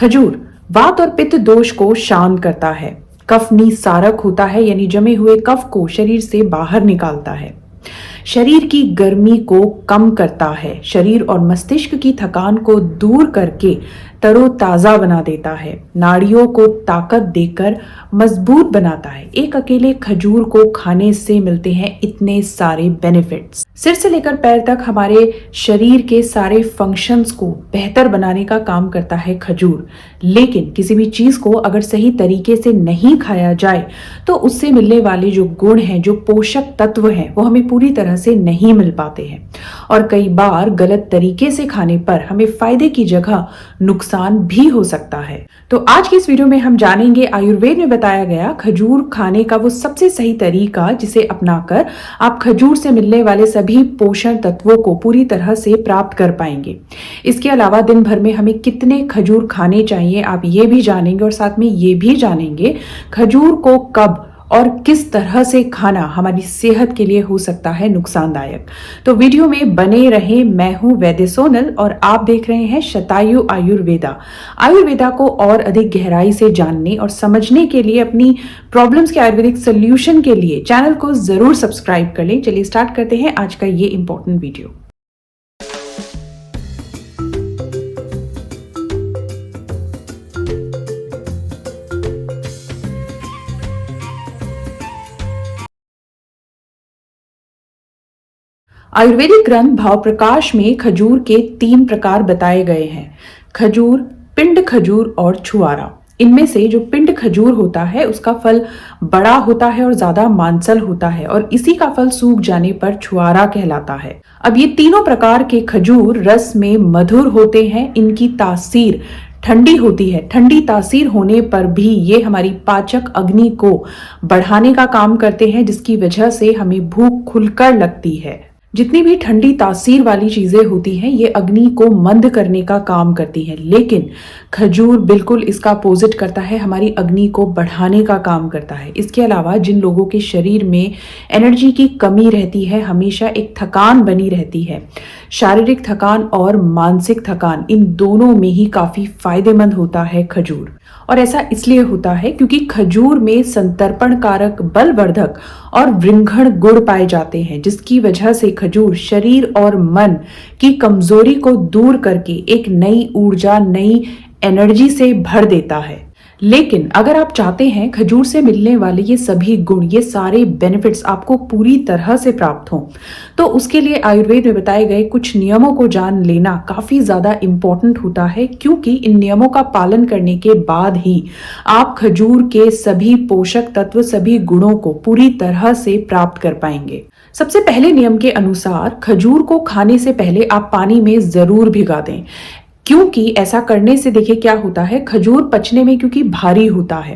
खजूर वात और पित्त दोष को शांत करता है। कफ निस्सारक होता है, यानी जमे हुए कफ को शरीर से बाहर निकालता है। शरीर की गर्मी को कम करता है। शरीर और मस्तिष्क की थकान को दूर करके तरोताजा बना देता है। नाड़ियों को ताकत देकर मजबूत बनाता है। एक अकेले खजूर को खाने से मिलते हैं इतने सारे बेनिफिट्स। सिर से लेकर पैर तक हमारे शरीर के सारे फंक्शंस को बेहतर बनाने का काम करता है खजूर। लेकिन किसी भी चीज को अगर सही तरीके से नहीं खाया जाए तो उससे मिलने वाले जो गुण हैं, जो पोषक तत्व हैं, वो हमें पूरी तरह से नहीं मिल पाते हैं। और कई बार गलत तरीके से खाने पर हमें फायदे की जगह नुकसान भी हो सकता है। तो आज की इस वीडियो में हम जानेंगे आयुर्वेद में बताया गया खजूर खाने का वो सबसे सही तरीका, जिसे अपनाकर आप खजूर से मिलने वाले सभी पोषण तत्वों को पूरी तरह से प्राप्त कर पाएंगे। इसके अलावा दिन भर में हमें कितने खजूर खाने चाहिए आप ये भी जानेंगे, और साथ में ये भी जानेंगे खजूर को कब और किस तरह से खाना हमारी सेहत के लिए हो सकता है नुकसानदायक। तो वीडियो में बने रहें। मैं हूं वैद्य सोनल और आप देख रहे हैं शतायु आयुर्वेदा। आयुर्वेदा को और अधिक गहराई से जानने और समझने के लिए, अपनी प्रॉब्लम्स के आयुर्वेदिक सोल्यूशन के लिए चैनल को जरूर सब्सक्राइब कर लें। चलिए स्टार्ट करते हैं आज का ये इंपॉर्टेंट वीडियो। आयुर्वेदिक ग्रंथ भाव प्रकाश में खजूर के 3 प्रकार बताए गए हैं: खजूर, पिंड खजूर और छुआरा। इनमें से जो पिंड खजूर होता है उसका फल बड़ा होता है और ज्यादा मांसल होता है, और इसी का फल सूख जाने पर छुआरा कहलाता है। अब ये तीनों प्रकार के खजूर रस में मधुर होते हैं। इनकी तासीर ठंडी होती है। ठंडी तासीर होने पर भी ये हमारी पाचक अग्नि को बढ़ाने का काम करते हैं, जिसकी वजह से हमें भूख खुलकर लगती है। जितनी भी ठंडी तासीर वाली चीजें होती हैं ये अग्नि को मंद करने का काम करती हैं, लेकिन खजूर बिल्कुल इसका अपोजिट करता है, हमारी अग्नि को बढ़ाने का काम करता है। इसके अलावा जिन लोगों के शरीर में एनर्जी की कमी रहती है, हमेशा एक थकान बनी रहती है, शारीरिक थकान और मानसिक थकान, इन दोनों में ही काफी फायदेमंद होता है खजूर। और ऐसा इसलिए होता है क्योंकि खजूर में संतर्पण कारक, बलवर्धक और वृंघण गुण पाए जाते हैं, जिसकी वजह से खजूर शरीर और मन की कमजोरी को दूर करके एक नई ऊर्जा, नई एनर्जी से भर देता है। लेकिन अगर आप चाहते हैं खजूर से मिलने वाले ये सभी गुण, ये सारे बेनिफिट्स आपको पूरी तरह से प्राप्त हों, तो उसके लिए आयुर्वेद में बताए गए कुछ नियमों को जान लेना काफी ज्यादा इंपॉर्टेंट होता है, क्योंकि इन नियमों का पालन करने के बाद ही आप खजूर के सभी पोषक तत्व, सभी गुणों को पूरी तरह से प्राप्त कर पाएंगे। सबसे पहले नियम के अनुसार खजूर को खाने से पहले आप पानी में जरूर भिगा दें, क्योंकि ऐसा करने से देखिए क्या होता है, खजूर पचने में क्योंकि भारी होता है,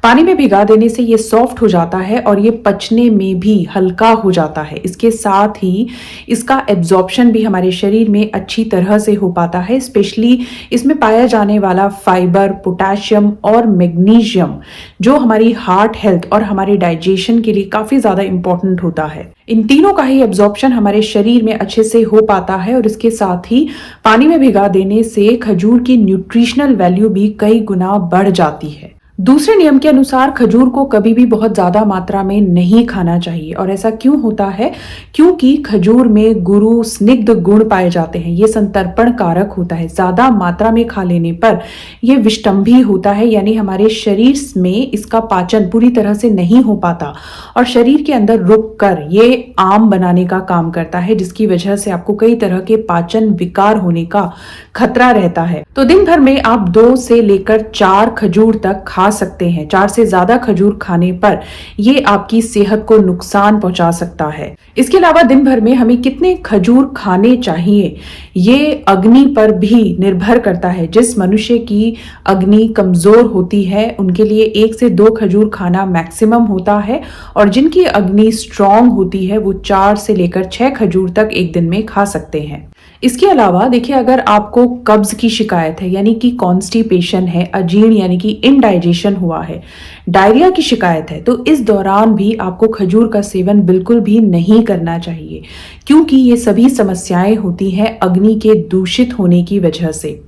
पानी में भिगा देने से ये सॉफ्ट हो जाता है और ये पचने में भी हल्का हो जाता है। इसके साथ ही इसका एब्जॉर्प्शन भी हमारे शरीर में अच्छी तरह से हो पाता है। स्पेशली इसमें पाया जाने वाला फाइबर, पोटेशियम और मैग्नीशियम, जो हमारी हार्ट हेल्थ और हमारे डाइजेशन के लिए काफी ज्यादा इंपॉर्टेंट होता है, इन तीनों का ही एब्जॉर्प्शन हमारे शरीर में अच्छे से हो पाता है। और इसके साथ ही पानी में भिगा देने से खजूर की न्यूट्रिशनल वैल्यू भी कई गुना बढ़ जाती है। दूसरे नियम के अनुसार खजूर को कभी भी बहुत ज्यादा मात्रा में नहीं खाना चाहिए। और ऐसा क्यों होता है? क्योंकि खजूर में गुरु स्निग्ध गुण पाए जाते हैं, ये संतर्पण कारक होता है। ज्यादा मात्रा में खा लेने पर यह विष्टंभी होता है, यानी हमारे शरीर में इसका पाचन पूरी तरह से नहीं हो पाता और शरीर के अंदर रुक कर ये आम बनाने का काम करता है, जिसकी वजह से आपको कई तरह के पाचन विकार होने का खतरा रहता है। तो दिन भर में आप 2 से लेकर 4 खजूर तक खा सकते हैं। 4 से ज्यादा खजूर खाने पर ये आपकी सेहत को नुकसान पहुंचा सकता है। इसके अलावा दिन भर में हमें कितने खजूर खाने चाहिए ये अग्नि पर भी निर्भर करता है। जिस मनुष्य की अग्नि कमजोर होती है उनके लिए 1 से 2 खजूर खाना मैक्सिमम होता है, और जिनकी अग्नि स्ट्रांग होती है वो 4 से लेकर 6 खजूर तक एक दिन में खा सकते हैं। इसके अलावा देखिए, अगर आपको कब्ज की शिकायत है, यानी कि कॉन्स्टिपेशन है, अजीर्ण यानी कि इनडाइजेशन हुआ है, डायरिया की शिकायत है, तो इस दौरान भी आपको खजूर का सेवन बिल्कुल भी नहीं करना चाहिए, क्योंकि ये सभी समस्याएं होती हैं अग्नि के दूषित होने की वजह से।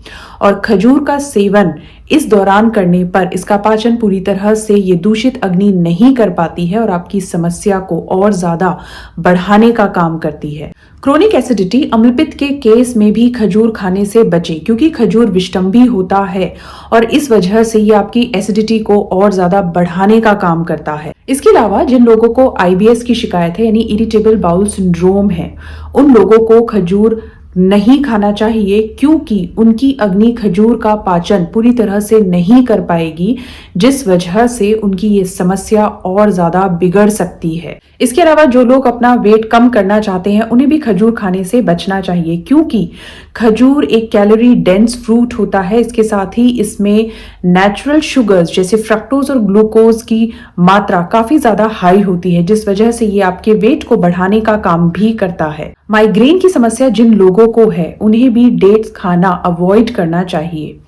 और खजूर का सेवन इस दौरान करने पर इसका पाचन पूरी तरह से ये दूषित अग्नि नहीं कर पाती है और आपकी समस्या को और ज्यादा बढ़ाने का काम करती है। क्रोनिक एसिडिटी, अम्लपित्त के केस में भी खजूर खाने से बचें, क्योंकि खजूर विषतंभी होता है और इस वजह से ये आपकी एसिडिटी को और ज्यादा बढ़ाने का काम करता है। इसके अलावा जिन लोगों को आईबीएस की शिकायत है यानी इरिटेबल बाउल सिंड्रोम है, उन लोगों को खजूर नहीं खाना चाहिए, क्योंकि उनकी अग्नि खजूर का पाचन पूरी तरह से नहीं कर पाएगी, जिस वजह से उनकी ये समस्या और ज्यादा बिगड़ सकती है। इसके अलावा जो लोग अपना वेट कम करना चाहते हैं उन्हें भी खजूर खाने से बचना चाहिए, क्योंकि खजूर एक कैलोरी डेंस फ्रूट होता है। इसके साथ ही इसमें नेचुरल शुगर्स जैसे फ्रक्टोज और ग्लूकोज की मात्रा काफी ज्यादा हाई होती है, जिस वजह से ये आपके वेट को बढ़ाने का काम भी करता है। माइग्रेन की समस्या जिन लोगों को है उन्हें भी डेट्स खाना अवॉइड करना चाहिए,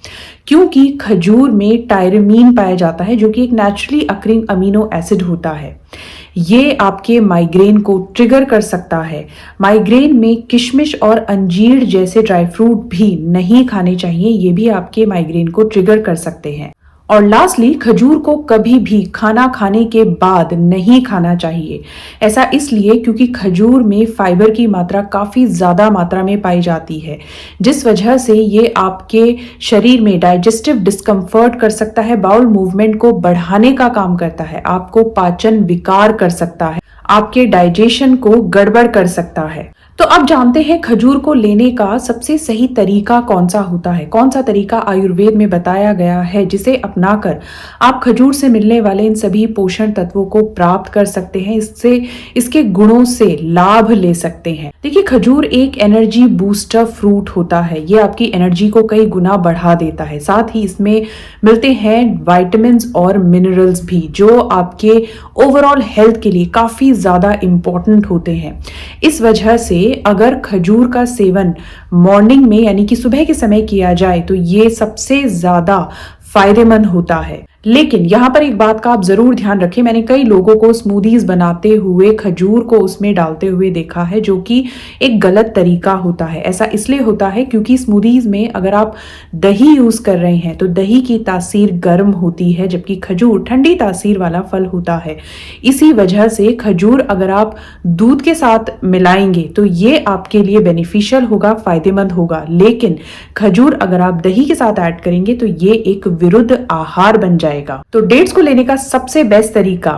क्योंकि खजूर में टायरमीन पाया जाता है जो कि एक नेचुरली अकरिंग अमीनो एसिड होता है। ये आपके माइग्रेन को ट्रिगर कर सकता है। माइग्रेन में किशमिश और अंजीर जैसे ड्राई फ्रूट भी नहीं खाने चाहिए, ये भी आपके माइग्रेन को ट्रिगर कर सकते हैं। और लास्टली, खजूर को कभी भी खाना खाने के बाद नहीं खाना चाहिए। ऐसा इसलिए क्योंकि खजूर में फाइबर की मात्रा काफी ज्यादा मात्रा में पाई जाती है, जिस वजह से ये आपके शरीर में डाइजेस्टिव डिस्कम्फर्ट कर सकता है, बाउल मूवमेंट को बढ़ाने का काम करता है, आपको पाचन विकार कर सकता है, आपके डाइजेशन को गड़बड़ कर सकता है। तो अब जानते हैं खजूर को लेने का सबसे सही तरीका कौन सा होता है, कौन सा तरीका आयुर्वेद में बताया गया है जिसे अपनाकर आप खजूर से मिलने वाले इन सभी पोषण तत्वों को प्राप्त कर सकते हैं, इससे इसके गुणों से लाभ ले सकते हैं। देखिए, खजूर एक एनर्जी बूस्टर फ्रूट होता है, ये आपकी एनर्जी को कई गुना बढ़ा देता है। साथ ही इसमें मिलते हैं विटामिन और मिनरल्स भी, जो आपके ओवरऑल हेल्थ के लिए काफी ज्यादा इंपॉर्टेंट होते हैं। इस वजह से अगर खजूर का सेवन मॉर्निंग में यानी कि सुबह के समय किया जाए तो ये सबसे ज्यादा फायदेमंद होता है। लेकिन यहाँ पर एक बात का आप जरूर ध्यान रखें, मैंने कई लोगों को स्मूदीज बनाते हुए खजूर को उसमें डालते हुए देखा है, जो कि एक गलत तरीका होता है। ऐसा इसलिए होता है क्योंकि स्मूदीज में अगर आप दही यूज कर रहे हैं तो दही की तासीर गर्म होती है, जबकि खजूर ठंडी तासीर वाला फल होता है। इसी वजह से खजूर अगर आप दूध के साथ मिलाएंगे तो ये आपके लिए बेनिफिशियल होगा, फायदेमंद होगा। लेकिन खजूर अगर आप दही के साथ ऐड करेंगे तो ये एक विरुद्ध आहार बन जाएगा। तो डेट्स को लेने का सबसे बेस्ट तरीका,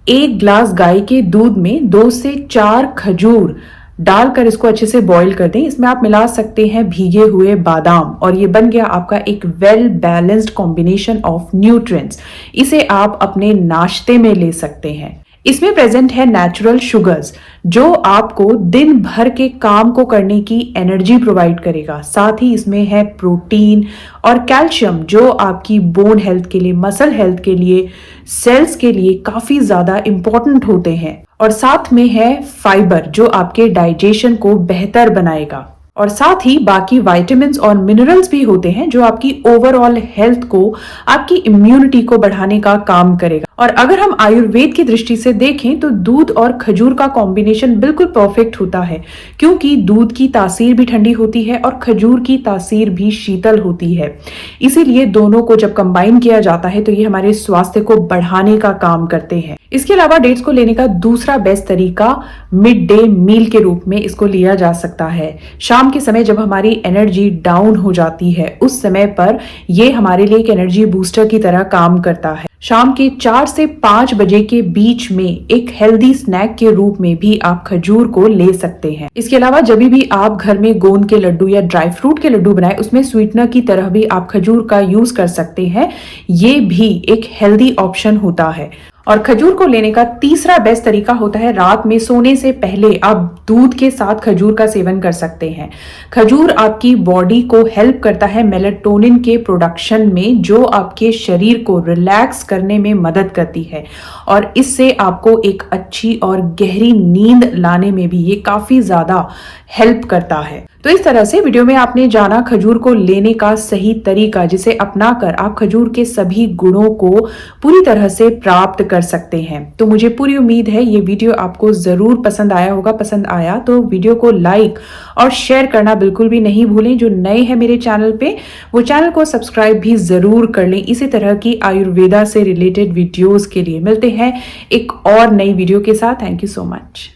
1 ग्लास गाय के दूध में 2 से 4 खजूर डालकर इसको अच्छे से बॉईल कर दें। इसमें आप मिला सकते हैं भीगे हुए बादाम और ये बन गया आपका एक well balanced combination of nutrients. इसे आप अपने नाश्ते में ले सकते हैं। इसमें प्रेजेंट है नेचुरल शुगर्स, जो आपको दिन भर के काम को करने की एनर्जी प्रोवाइड करेगा। साथ ही इसमें है प्रोटीन और कैल्शियम, जो आपकी बोन हेल्थ के लिए, मसल हेल्थ के लिए, सेल्स के लिए काफी ज्यादा इंपॉर्टेंट होते हैं। और साथ में है फाइबर, जो आपके डाइजेशन को बेहतर बनाएगा। और साथ ही बाकी विटामिन्स और मिनरल्स भी होते हैं, जो आपकी ओवरऑल हेल्थ को, आपकी इम्यूनिटी को बढ़ाने का काम करेगा। और अगर हम आयुर्वेद की दृष्टि से देखें तो दूध और खजूर का कॉम्बिनेशन बिल्कुल परफेक्ट होता है, क्योंकि दूध की तासीर भी ठंडी होती है और खजूर की तासीर भी शीतल होती है। इसीलिए दोनों को जब कंबाइन किया जाता है तो ये हमारे स्वास्थ्य को बढ़ाने का काम करते हैं। इसके अलावा डेट्स को लेने का दूसरा बेस्ट तरीका मिड डे मील के रूप में इसको लिया जा सकता है। शाम के समय जब हमारी एनर्जी डाउन हो जाती है, उस समय पर ये हमारे लिए एक एनर्जी बूस्टर की तरह काम करता है। शाम के 4 से 5 बजे के बीच में एक हेल्दी स्नैक के रूप में भी आप खजूर को ले सकते हैं। इसके अलावा जब भी आप घर में गोंद के लड्डू या ड्राई फ्रूट के लड्डू बनाए, उसमें स्वीटनर की तरह भी आप खजूर का यूज कर सकते हैं। ये भी एक हेल्दी ऑप्शन होता है। और खजूर को लेने का तीसरा बेस्ट तरीका होता है, रात में सोने से पहले आप दूध के साथ खजूर का सेवन कर सकते हैं। खजूर आपकी बॉडी को हेल्प करता है मेलेटोनिन के प्रोडक्शन में, जो आपके शरीर को रिलैक्स करने में मदद करती है और इससे आपको एक अच्छी और गहरी नींद लाने में भी ये काफी ज्यादा हेल्प करता है। तो इस तरह से वीडियो में आपने जाना खजूर को लेने का सही तरीका, जिसे अपनाकर आप खजूर के सभी गुणों को पूरी तरह से प्राप्त कर सकते हैं। तो मुझे पूरी उम्मीद है ये वीडियो आपको जरूर पसंद आया होगा। पसंद आया तो वीडियो को लाइक और शेयर करना बिल्कुल भी नहीं भूलें। जो नए हैं मेरे चैनल पे वो चैनल को सब्सक्राइब भी जरूर कर लें। इसी तरह की आयुर्वेदा से रिलेटेड वीडियोस के लिए मिलते हैं एक और नई वीडियो के साथ। Thank you so much.